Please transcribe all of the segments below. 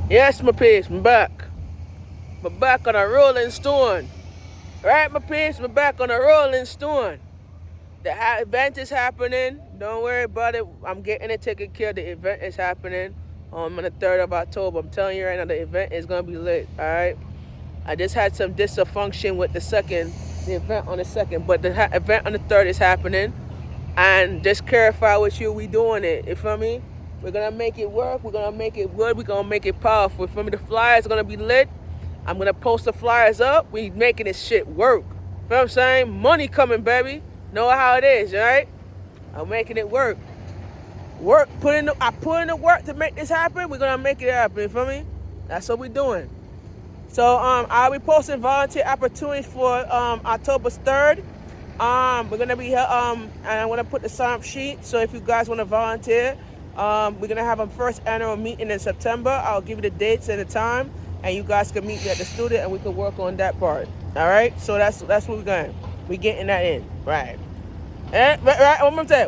Yes, my peeps, I'm back. I'm back on a rolling stone. Right, my peeps, I'm back on a rolling stone. The event is happening. Don't worry about it. I'm getting it taken care of. The event is happening on the 3rd of October. I'm telling you right now, the event is going to be lit. All right. I just had some dysfunction with the event on the 2nd, but the event on the 3rd is happening. And just clarify with you, we doing it. You feel me? We're gonna make it work. We're gonna make it good. We're gonna make it powerful. You feel me? The flyers are gonna be lit. I'm gonna post the flyers up. We making this shit work. You know what I'm saying? Money coming, baby. Know how it is, alright? I'm making it work. I put in the work to make this happen. We're gonna make it happen. You feel me? That's what we're doing. So I'll be posting volunteer opportunities for October 3rd. We're gonna be and I'm gonna put the sign up sheet. So if you guys want to volunteer, we're gonna have a first annual meeting in September. I'll give you the dates and the time, and you guys can meet me at the studio, and we can work on that part. All right. So that's what we're going. We getting that in right. Right. What am I say?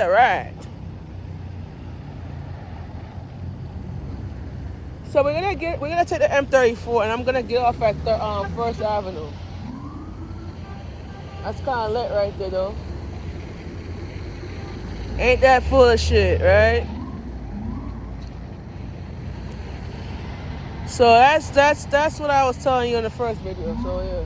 Right. So we're gonna take the M34, and I'm gonna get off at First Avenue. That's kind of lit right there, though. Ain't that full of shit, right? So that's what I was telling you in the first video. So yeah.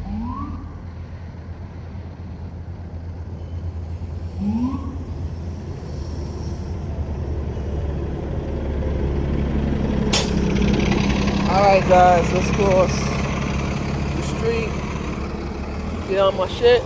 All right, guys, let's cross the street. Get on my shit.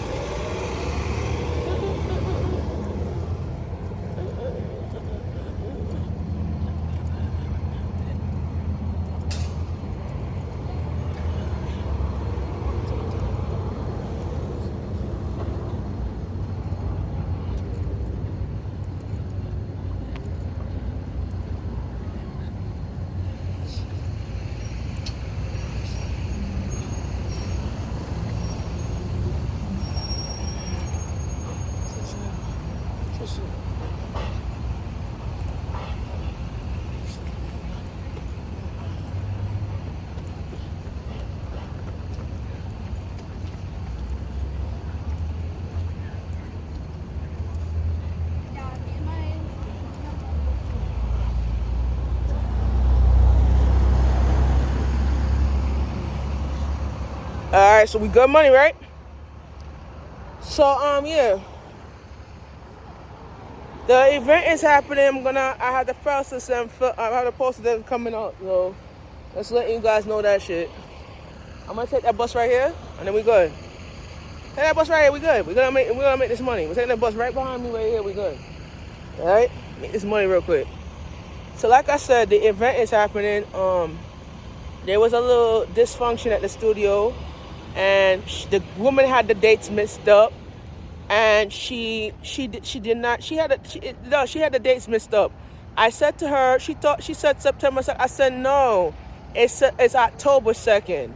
All right, so we got money, right? So yeah, the event is happening. I have the process and I have the poster that's coming out. So let's let you guys know that shit. I'm gonna take that bus right here, and then we good. Take that bus right here, we good. We're gonna make this money. We're taking that bus right behind me right here, we good. All right, make this money real quick. So like I said, the event is happening. There was a little dysfunction at the studio, and the woman had the dates mixed up, and she had the dates mixed up. I said to her, she said September 2nd. I said no, it's October 2nd.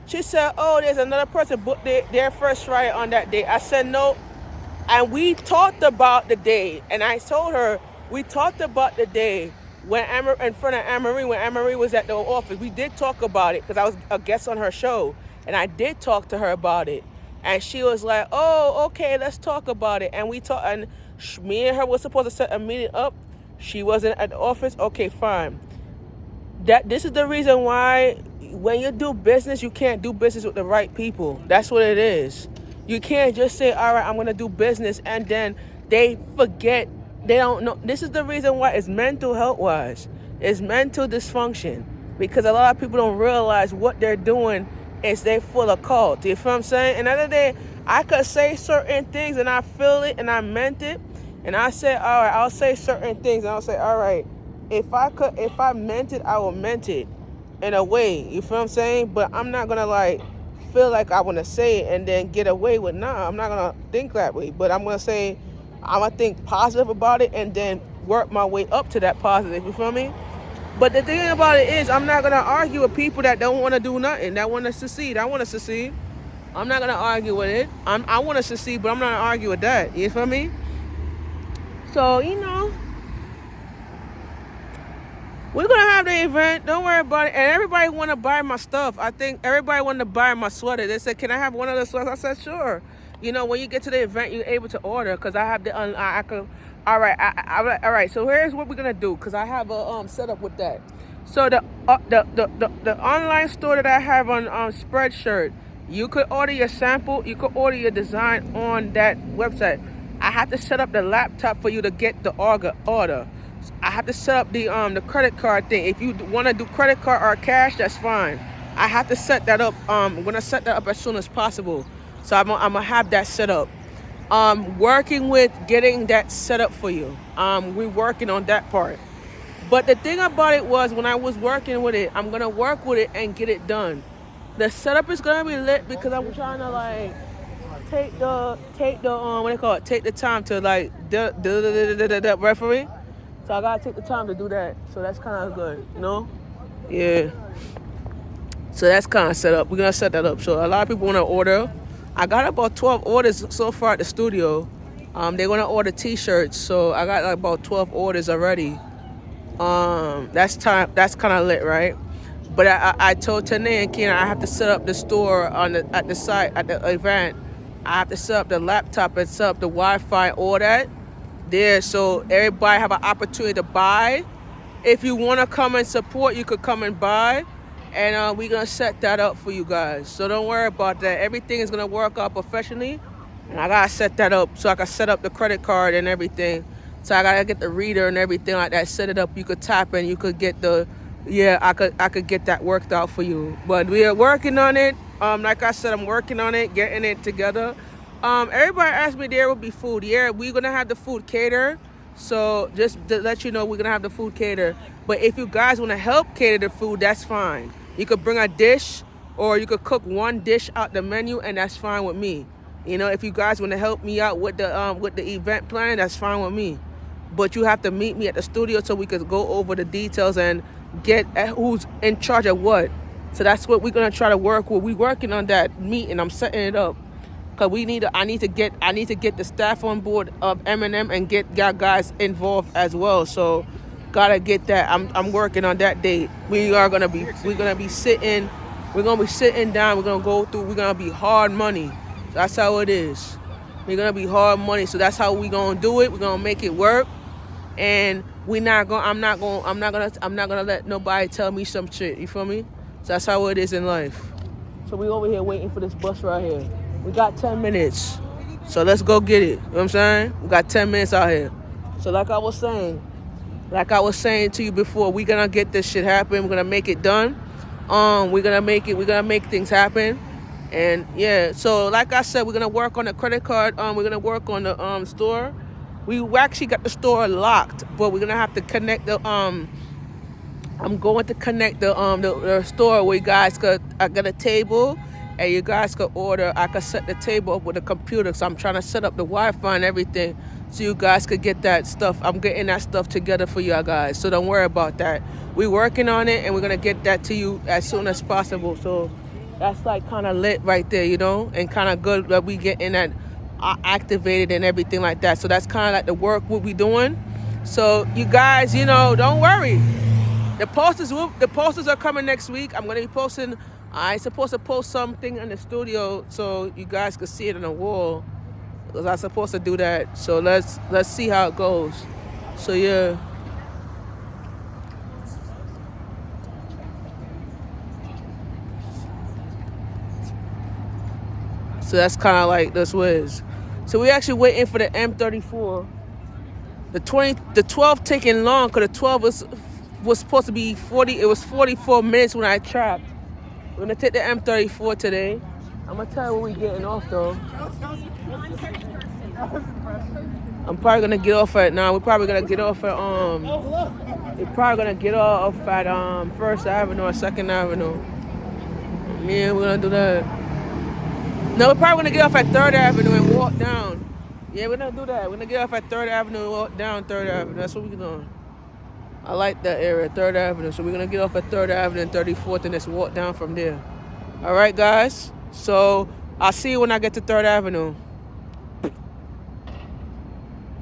She said, oh, there's another person booked their first ride on that day. I said no, and we talked about the day, and I told her we talked about the day when in front of Anne-Marie, when Anne-Marie was at the office. We did talk about it because I was a guest on her show, and I did talk to her about it. And she was like, oh, okay, let's talk about it. And we talked, and me and her were supposed to set a meeting up. She wasn't at the office. Okay, fine. This is the reason why when you do business, you can't do business with the right people. That's what it is. You can't just say, all right, I'm going to do business, and then they forget. They don't know. This is the reason why it's mental health wise. It's mental dysfunction, because a lot of people don't realize what they're doing is they full of cult. You feel what I'm saying? And the other day, I could say certain things and I feel it and I meant it. And I said, all right, I'll say certain things and I'll say, all right, if I meant it, I will meant it in a way. You feel what I'm saying? But I'm not going to feel like I want to say it and then get away with, nah, I'm not going to think that way. But I'm going to say, I'm going to think positive about it and then work my way up to that positive. You feel me? But the thing about it is, I'm not going to argue with people that don't want to do nothing, that want to succeed. I want to succeed. I'm not going to argue with it. I want to succeed, but I'm not going to argue with that. You feel me? So, We're gonna have the event. Don't worry about it. And everybody want to buy my stuff. I think everybody wanted to buy my sweater. They said, "Can I have one of the sweaters?" I said, "Sure." You know, when you get to the event, you're able to order because I have the I could. All right, all right. So here's what we're gonna do because I have a setup with that. So the online store that I have on Spreadshirt, you could order your sample. You could order your design on that website. I have to set up the laptop for you to get the order. I have to set up the credit card thing. If you want to do credit card or cash, that's fine. I have to set that up. I'm gonna set that up as soon as possible. So I'm gonna have that set up. Working with getting that set up for you. We're working on that part. But the thing about it was when I was working with it, I'm gonna work with it and get it done. The setup is gonna be lit because I'm trying to like take the what they call it, take the time to like the referee. So I gotta take the time to do that. So that's kind of good, you know? Yeah. So that's kind of set up. We're gonna set that up. So a lot of people want to order. I got about 12 orders so far at the studio. They're gonna order T-shirts. So I got like about 12 orders already. That's kind of lit, right? But I told Tanae and Keena I have to set up the store at the site at the event. I have to set up the laptop and set up the Wi-Fi, all that there, so everybody have an opportunity to buy. If you want to come and support, you could come and buy, and we're gonna set that up for you guys. So don't worry about that. Everything is gonna work out professionally, and I gotta set that up so I can set up the credit card and everything. So I gotta get the reader and everything like that. Set it up. You could tap and you could get I could get that worked out for you. But we are working on it. Like I said, I'm working on it, getting it together. Everybody asked me there will be food. Yeah, we're gonna have the food cater. So just to let you know, we're gonna have the food cater. But if you guys want to help cater the food, that's fine. You could bring a dish, or you could cook one dish out the menu, and that's fine with me. You know, if you guys want to help me out with the event plan, that's fine with me. But you have to meet me at the studio so we could go over the details and get who's in charge of what. So that's what we're gonna try to work with. We're working on that meeting. I'm setting it up. Cause I need to get the staff on board of M&M and get y'all guys involved as well. So gotta get that. I'm working on that date. We're gonna be sitting down. We're gonna go through. We're gonna be hard money. That's how it is. We're gonna be hard money. So that's how we gonna do it. We're gonna make it work. And I'm not gonna let nobody tell me some shit. You feel me? So that's how it is in life. So we over here waiting for this bus right here. We got 10 minutes. So let's go get it. You know what I'm saying? We got 10 minutes out here. So like I was saying to you before, we're gonna get this shit happen. We're gonna make it done. We're gonna make things happen. And yeah, so like I said, we're gonna work on the credit card. We're gonna work on the store. We actually got the store locked, but we're gonna have to connect the I'm going to connect the store where you guys I got a table and you guys could order. I could set the table up with a computer, so I'm trying to set up the Wi-Fi and everything so you guys could get that stuff. I'm getting that stuff together for y'all guys, so don't worry about that. We're working on it and we're gonna get that to you as soon as possible. So that's like kind of lit right there, you know, and kind of good that we getting that activated and everything like that. So that's kind of like the work we'll be doing. So you guys, you know, don't worry. The posters are coming next week. I'm gonna be posting. I'm supposed to post something in the studio so you guys can see it on the wall. Because I'm supposed to do that. So let's see how it goes. So yeah. So that's kind of like this was. So we actually waiting for the M34. The 12 taking long because the 12 was supposed to be 40. It was 44 minutes when I trapped. We're gonna take the M34 today. I'm gonna tell you when we getting off though. I'm probably gonna get off at now. We're probably gonna get off at we're probably gonna get off at First Avenue or Second Avenue. Yeah, we're gonna do that. No, we're probably gonna get off at Third Avenue and walk down. Yeah, we're gonna do that. We're gonna get off at Third Avenue and walk down Third Avenue. That's what we're doing. I like that area, Third Avenue. So we're gonna get off at Third Avenue and 34th and just walk down from there. All right, guys. So I'll see you when I get to Third Avenue.